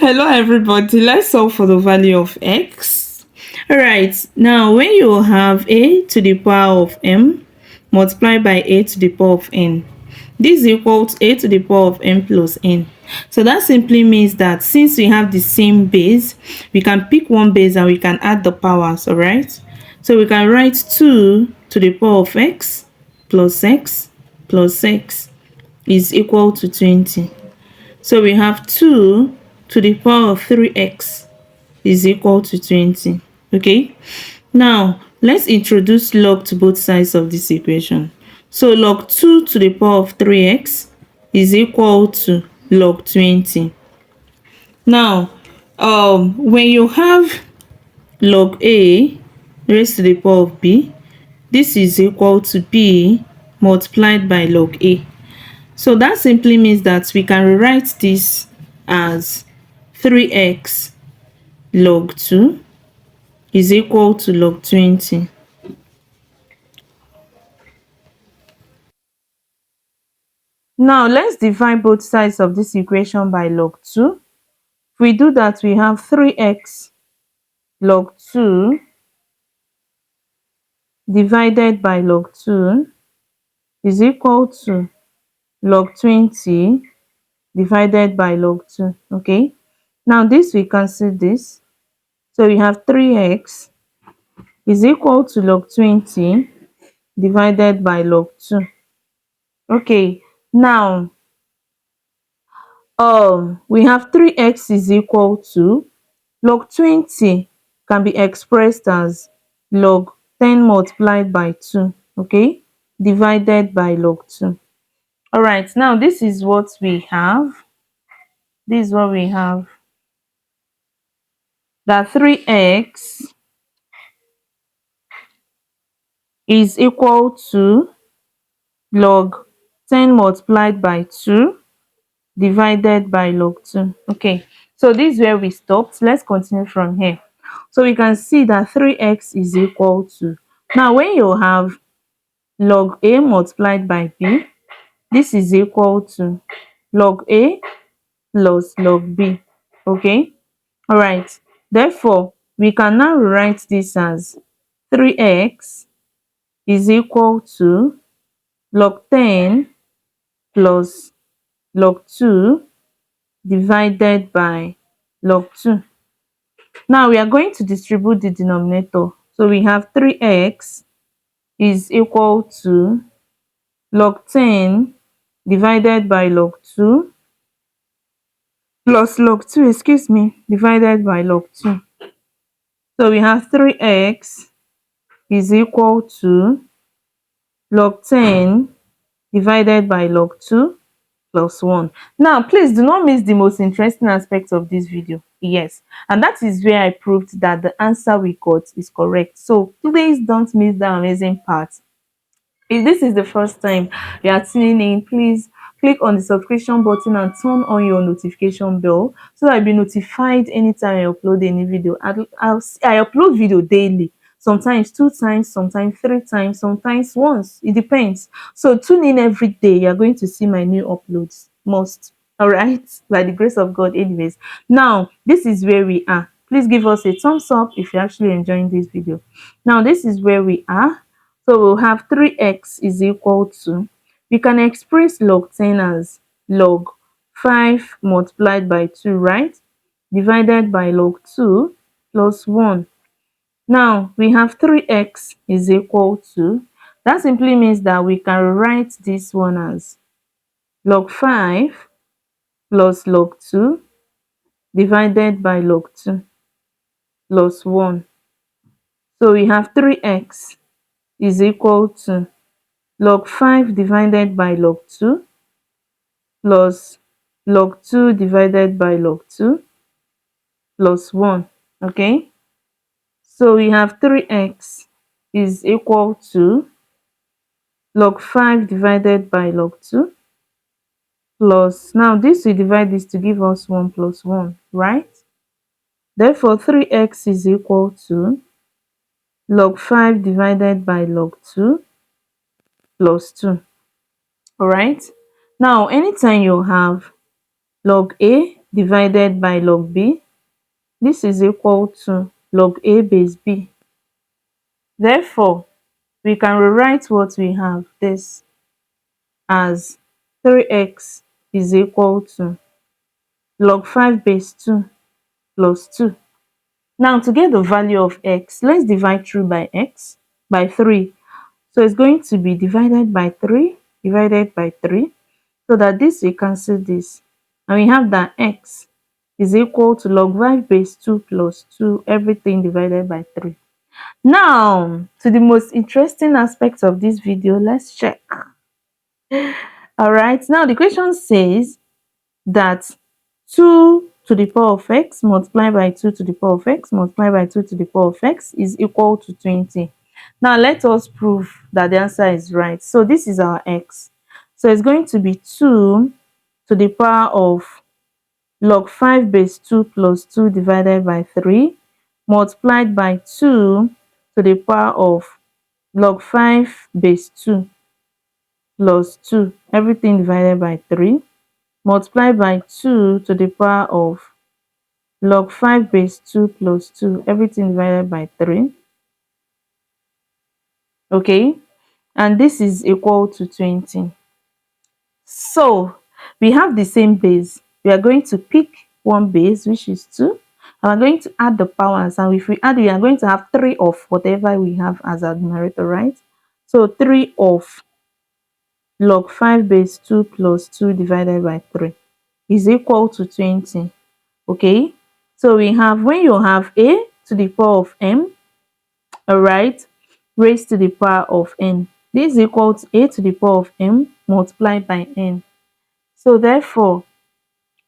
Hello everybody, let's solve for the value of x. Alright, now when you have a to the power of m multiplied by a to the power of n, this is equal to a to the power of m plus n. So that simply means that since we have the same base, we can pick one base and we can add the powers, alright? So we can write 2 to the power of x plus x plus x is equal to 20. So we have 2 to the power of 3x is equal to 20. Okay, now let's introduce log to both sides of this equation. So log 2 to the power of 3x is equal to log 20. Now when you have log a raised to the power of b, this is equal to b multiplied by log a. So that simply means that we can rewrite this as 3x log 2 is equal to log 20. Now let's divide both sides of this equation by log 2. If we do that, we have 3x log 2 divided by log 2 is equal to log 20 divided by log 2. Okay, now this we cancel this, so we have 3x is equal to log 20 divided by log 2. Okay, now we have 3x is equal to log 20 can be expressed as log 10 multiplied by 2, okay, divided by log 2. All right, now this is what we have. This is what we have, that 3x is equal to log 10 multiplied by 2 divided by log 2. Okay, so this is where we stopped. Let's continue from here. So we can see that 3x is equal to, now when you have log a multiplied by b, this is equal to log a plus log b. Okay, all right, therefore we can now rewrite this as 3x is equal to log 10 plus log 2 divided by log 2. Now we are going to distribute the denominator. So we have 3x is equal to log 10 divided by log 2 plus log 2, excuse me, divided by log 2. So we have 3x is equal to log 10 divided by log 2 plus 1. Now please do not miss the most interesting aspect of this video. Yes, and that is where I proved that the answer we got is correct. So please don't miss that amazing part. If this is the first time you are tuning in, please click on the subscription button and turn on your notification bell so that you'll be notified anytime I upload any video. I upload video daily, sometimes 2 times, sometimes 3 times, sometimes once. It depends. So tune in every day. You're going to see my new uploads. Must. All right, by the grace of God. Anyways, now this is where we are. Please give us a thumbs up if you're actually enjoying this video. Now this is where we are. So we'll have 3x is equal to, we can express log 10 as log 5 multiplied by 2, right? Divided by log 2 plus 1. Now we have 3x is equal to, that simply means that we can write this one as log 5 plus log 2 divided by log 2 plus 1. So we have 3x is equal to log 5 divided by log 2 plus log 2 divided by log 2 plus 1. Okay, so we have 3x is equal to log 5 divided by log 2 plus, now this we divide this to give us 1 plus 1, right? Therefore 3x is equal to log 5 divided by log 2 plus 2. All right, now anytime you have log a divided by log b. This is equal to log a base b. Therefore, we can rewrite what we have this as 3x is equal to log 5 base 2 plus 2. Now, to get the value of x, let's divide through by x by 3. So it's going to be divided by 3 divided by 3, so that this will cancel this, and we have that x is equal to log 5 base 2 plus 2, everything divided by 3. Now, to the most interesting aspect of this video, let's check. All right, now the question says that 2 to the power of x multiplied by 2 to the power of x multiplied by 2 to the power of x is equal to 20. Now let us prove that the answer is right. So this is our x. So it's going to be 2 to the power of log 5 base 2 plus 2 divided by 3 multiplied by 2 to the power of log 5 base 2 plus 2, everything divided by 3, multiplied by 2 to the power of log 5 base 2 plus 2, everything divided by 3. Okay, and this is equal to 20. So we have the same base. We are going to pick one base, which is 2, and we're going to add the powers, and if we add, we are going to have 3 of whatever we have as our numerator, right? So 3 of log 5 base 2 plus 2 divided by 3 is equal to 20. Okay, so we have, when you have a to the power of m, all right, raised to the power of n, this is equal to a to the power of m multiplied by n. So therefore,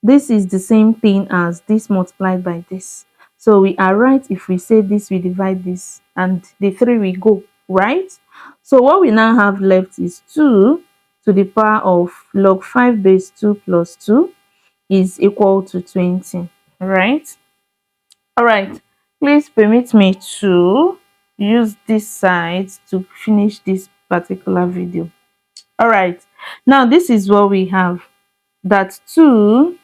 this is the same thing as this multiplied by this. So we are right if we say this, we divide this, and the 3 will go, right? So what we now have left is 2 to the power of log 5 base 2 plus 2 is equal to 20, right? All right, please permit me to use this side to finish this particular video. All right, now this is what we have, that 2